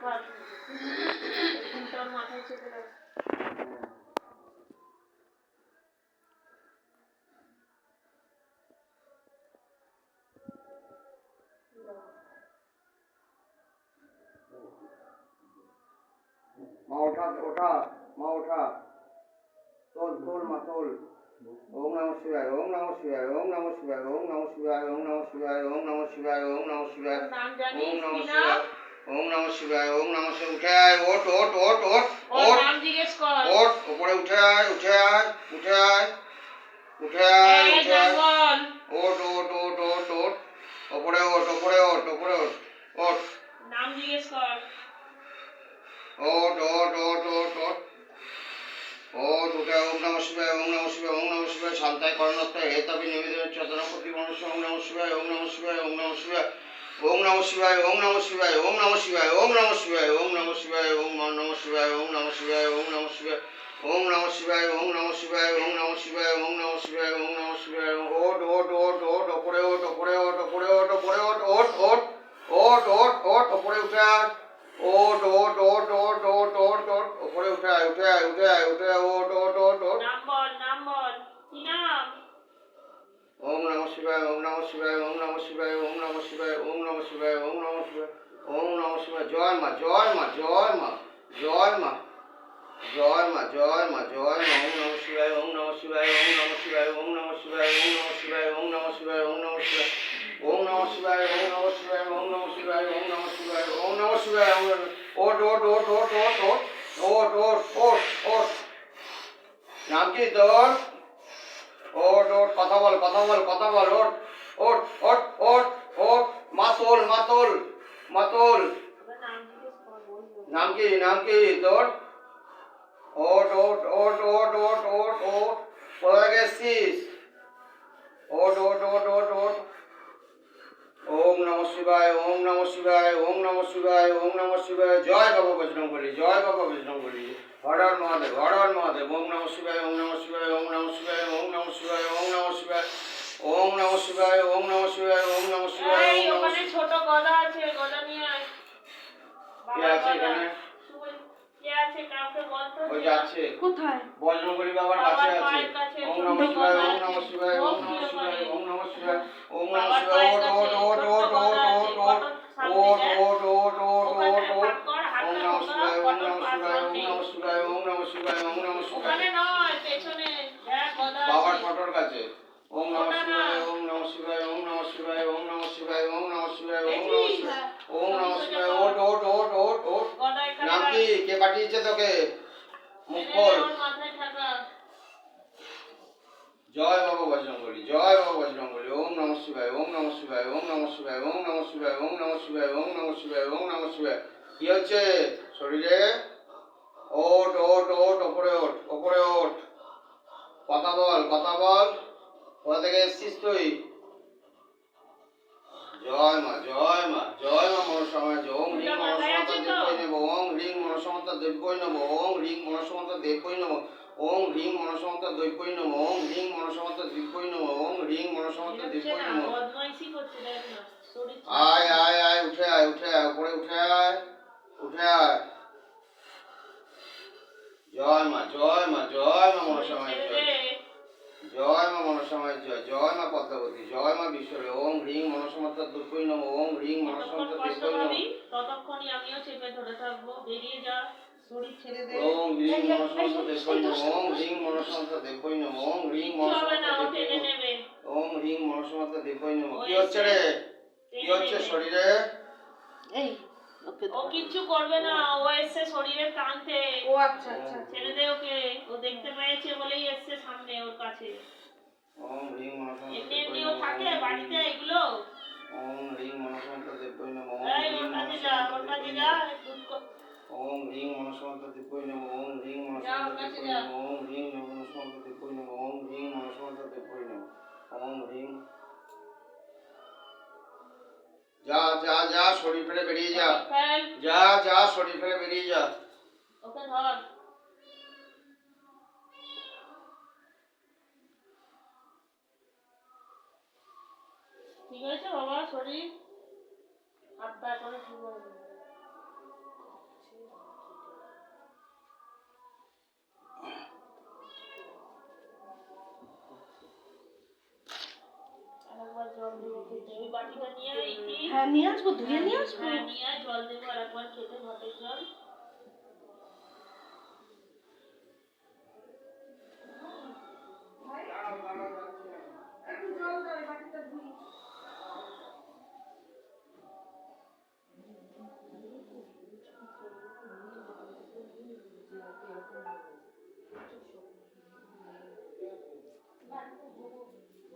ফাট তোর মাথায় চেপে রাখ। মা ওঠা ওঠা মা ওঠা তোল তোল মা তোল। ওম নমঃ শিবায় ওম নমঃ শিবায় ওম নমঃ শিবায় ওম নমঃ শিবায় ওম নমঃ শিবায় ওম নমঃ শিবায় ওম নমঃ শিবায় নাম জানিস ওম নমঃ কি শিবায় নাম? ওম নমঃ শিবায় ওম নমঃ শিবায়। উঠে আয়, ওঠ ওঠ ওঠ ওঠ ওর ওঠ নাম জিজ্ঞেস কর। ওঠ, উপরে উঠে আয় উঠে আয় উঠে আয় উঠে আয় এই উঠে নাম আয়। বল। ওঠ ওঠ ওঠ ওঠ ওঠ, উপরে ওঠ উপরে ওঠ উপরে ওঠ ওঠ নাম জিজ্ঞেস কর। ওঠ ওঠ ওঠ ওঠ ওঠ ওঠ উঠে আয়। ওম নমঃ শিবায় ওম নমঃ শিবায় ওম নমঃ শিবায়। শান্তায় করণত্তায় হেতভি নিবেদন চতনপতি মনুষ্য। ওম নমঃ শিবায় ওম নমঃ শিবায় ওম নমঃ শিবায় ওম নমঃ শিবায় ওম নমঃ শিবায় ওম নমঃ শিবায় ওম নমঃ শিবায় ওম নমঃ শিবায় ওম নমঃ শিবায় ওম নমঃ শিবায় ওম নমঃ শিবায় ওম নমঃ শিবায় ওম নমঃ শিবায় ওম নমঃ শিবায় ওম নমঃ শিবায় ওম নমঃ শিবায়। ওঠ ওঠ ওঠ ওঠ উপরে ওঠ উপরে ওঠ উপরে ওঠ উপরে ওঠ ওঠ ওঠ ওঠ ওঠ ওঠ উপরে উঠে আয়। ওঠ ওঠ ওঠ ওঠ ওঠ ওঠ ওঠ উপরে উঠে আয় উঠে আয় উঠে আয় উঠে আয় ওঠ ওঠ ওঠ ওঠ। নাম বল নাম বল। কি নাম? ওম নমঃ শিবায় ওম নমঃ শিবায় ওম নমঃ শিবায় ওম নমঃ শিবায় ওম নমঃ শিবায় ওম নমঃ শিবায় ওম নমঃ শিবায়। জয় মা জয় মা জয় মা জয় মা জয় মা জয় মা জয় মা। ওম নমঃ শিবায় ওম নমঃ শিবায় ওম নমঃ শিবায় ওম নমঃ শিবায় ওম নমঃ শিবায় ওম নমঃ শিবায় ওম নমঃ শিবায় ওম নমঃ শিবায় ওম নমঃ শিবায় ওম নমঃ শিবায় ওম নমঃ শিবায় ওম নমঃ শিবায়। ওঠ ওঠ ওঠ ওঠ ওঠ ওঠ ওঠ ওঠ ওঠ ওঠ। নাম কি তোর? ওঠ ওঠ কথা বল কথা বল কথা বল। ওঠ ওঠ ওঠ ওঠ ওঠ মাতোল মাতোল মাতোল। ওর নাম জিজ্ঞেস কর বলবো। নাম কি তোর? ওঠ ওঠ ওঠ ওঠ ওঠ ওঠ ওঠ কোথায় গেছিস? ওঠ ওঠ ওঠ ওঠ ওঠ। ওম নমঃ শিবায় ওম নমঃ শিবায় ওম নমঃ শিবায় ওম নমঃ শিবায়। জয় বাবা বজরংবলী জয় বাবা বজরংবলী। হর হর মহাদেব হর হর মহাদেব। ওম নমঃ শিবায় ওম নমঃ শিবায় ওম নমঃ শিবায় ওম নমঃ শিবায় ওম নমঃ শিবায় ওম নমঃ শিবায় ওম নমঃ শিবায় ওম নমঃ শিবায় এই ওম নমঃ ওখানে শিবায়। ছোট গদা আছে, গদা নিয়ে আয়। কে বাবার আছে গদা। এখানে? কে আছে কাউকে বল তো। ওই যাচ্ছে কোথায়? বজরংবলী বাবার কাছে বাবার আছে। পায়ের কাছে ওম ছোট নমঃ শিবায় গদা ওম আছে। নমঃ শিবায় ওম ভক্তি নমঃ শিবায় ওখানে। ওম নমঃ শিবায় ওম নমঃ বাবার শিবায়। পায়ের ওঠ কাছে ওঠ ওঠ ছোট্ট ওঠ গদা ওঠ আছে। ওঠ কত সামনে ওঠ দেখ। ওঠ ওঠ ওঠ ওখানে ওঠ ওঠ। হাত কর, ওম হাতটা নমঃ ঢোকা, শিবায় ওম কত নমঃ শিবায় ওম সামনে। নমঃ শিবায় ওম নমঃ শিবায় ওম নমঃ শিবায়। ওখানে নয়, পেছনে দেখ গদা বাবার আছে। ফটোর কাছে। ওম নমঃ ওটা না। শিবায় ওম নমঃ শিবায় ওম নমঃ শিবায় ওম নমঃ শিবায় ওম নমঃ শিবায় ওম নমঃ দেখছিস? শিবায় ওম নমঃ সোজা শিবায়। কর। ওঠ ওঠ ওঠ ওঠ ওঠ। গদা এখানে নাম রাখ। কি? কে পাঠিয়েছে তোকে? মুখ এনে খোল। ওর মাথায় ঠাকা। জয় বাবা বজরংবলী জয় বাবা বজরংবলী। ওম নমঃ শিবায় ওম নমঃ শিবায় ওম নমঃ শিবায় ওম নমঃ শিবায় ওম নমঃ শিবায় ওম নমঃ শিবায় ওম নমঃ শিবায়। কি হচ্ছে শরীরে? ওঠ ওঠ ওঠ ওপরে ওঠ ওপরে ওঠ। কথা বল কথা বল। কোথা থেকে এসছিস তুই? জয় মা জয় মা জয় মা মনসামায়। ওম হ্রিং মনসমতা দেবৈ নম ওম হ্রিং মনসমতা দেবৈ নম ওম হ্রিং মনসমতা দেবৈ নম ওম হ্রিং মনসমতা দেবৈ নম ওম হ্রিং মনসমতা দেবৈ নম ওম হ্রিং মনসমতা বেরোচ্ছে দেবৈ না, নম। বদমাইশি করছে দেখ না। শরীর আয় আয় আয় উঠে আয় উঠে আয় উপরে উঠে আয় উঠে আয়। জয় মা জয় মা জয় মা মনসামায় ছেড়ে জয় দে। জয় মা মনসামায় জয় জয় মা পদ্মাবতী জয় মা বিশ্বরে। ওম হ্রিং মনসমতা দেবৈ নম ওম হ্রিং যতক্ষণ মনসমতা কষ্ট দেবৈ নম পাবি ততক্ষণই আমিও চেপে ধরে থাকবো। বেরিয়ে যা, শরীর ছেড়ে দে। ওম হ্রিং মনসমতা দেবৈ নম ওম হ্রিং মনসমতা দেবৈ নম ওম হ্রিং কিচ্ছু হবে না, মনসমতা ও দেবৈ টেনে নম নেবে। ওম হ্রিং মনসমতা দেবৈ নম। ও কি হচ্ছে রে? কি টেনে হচ্ছে নেবে। শরীরে? এই ওকে ও কিচ্ছু করবে না, ও এসছে শরীরে টানতে। ও আচ্ছা আচ্ছা। ছেড়ে দে ওকে। ও দেখতে পেয়েছে বলেই এসছে সামনে ওর কাছে। ওম হ্রিং মনসমতা এমনি দেবৈ এমনি ও নম থাকে বাড়িতে এগুলো। ওম হ্রিং মনসমতা দেবৈ নম ওম এই হ্রিং ওর কাছে যা, মনসমতা ওর কাছে দেবৈ যা। নম দুধ কর। ওম হ্রিং মনসমতা দেবৈ নম ওম হ্রিং যা, ওর মনসমতা কাছে দেবৈ যা। নম ওম হ্রিং মনসমতা দেবৈ নম ওম হ্রিং মনসমতা দেবৈ নম ওম হ্রিং। যা যা যা শরীর ফেলে বেরিয়ে যা ফেল। যা যা শরীর ফেলে বেরিয়ে যা। ওকে ধর। ঠিক হয়েছে বাবা শরীর? হাত পা করে ঠিক হয়ে যাবে। হ্যাঁ নিয়ে আসবো, ধুয়ে নিয়ে আসবো। হ্যাঁ নিয়ে আয়, জল দেবো আর একবার খেতে, ঘটের জল।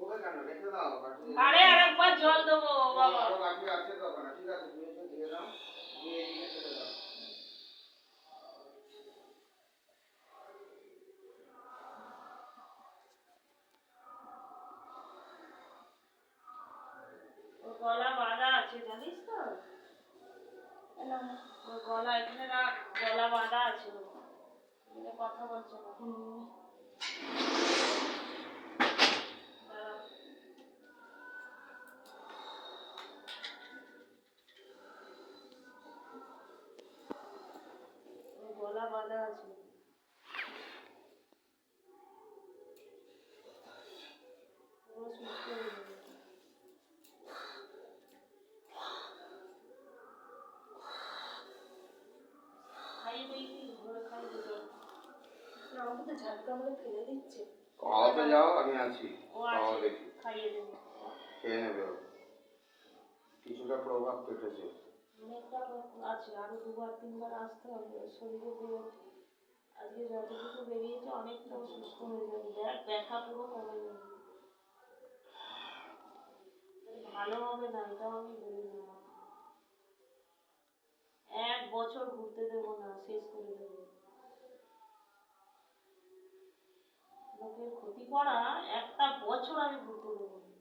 ওকে কেন রেখে দাও বাটি। আরে আর একবার জল দেবো বাবা। আরো বাটি আছে তো ওখানে, ঠিক আছে তুমি এসে দিয়ে দাও, দিয়ে এদিকে চলে দাও। ওর গলা বাঁধা আছে জানিস তো, ওর গলা এখানে রাখ, গলা বাঁধা আছে ওর। এখানে কথা বলছে না। দাঁড়া। ওর গলা বাঁধা আছে। পুরো সুস্থ হয়ে যাবে। খাইয়ে দিই, ঘরে খাইয়ে দিই। আমাকে তো ঝাটকা মেরে ফেলে দিচ্ছে। খাওয়াতে যাও, আমি আছি, ও খাওয়া আছে, দেখি, খাইয়ে দেবো। খেয়ে নেবে ও। কিছুটা প্রভাব কেটেছে। অনেকটা আছে, আরো 2-3 বার আসতে হবে শরীরে পুরো। আজকে যতটুকু বেরিয়েছে অনেকটা সুস্থ হয়ে যাবে, দেখ ব্যথা পুরো কমে যাবে। ভালো হবে না, এটাও আমি বলি না। 1 বছর ঘুরতে দেবো না, শেষ করে দেবো। লোকের ক্ষতি করা 1টা বছর আমি ঘুরতে দেবো না।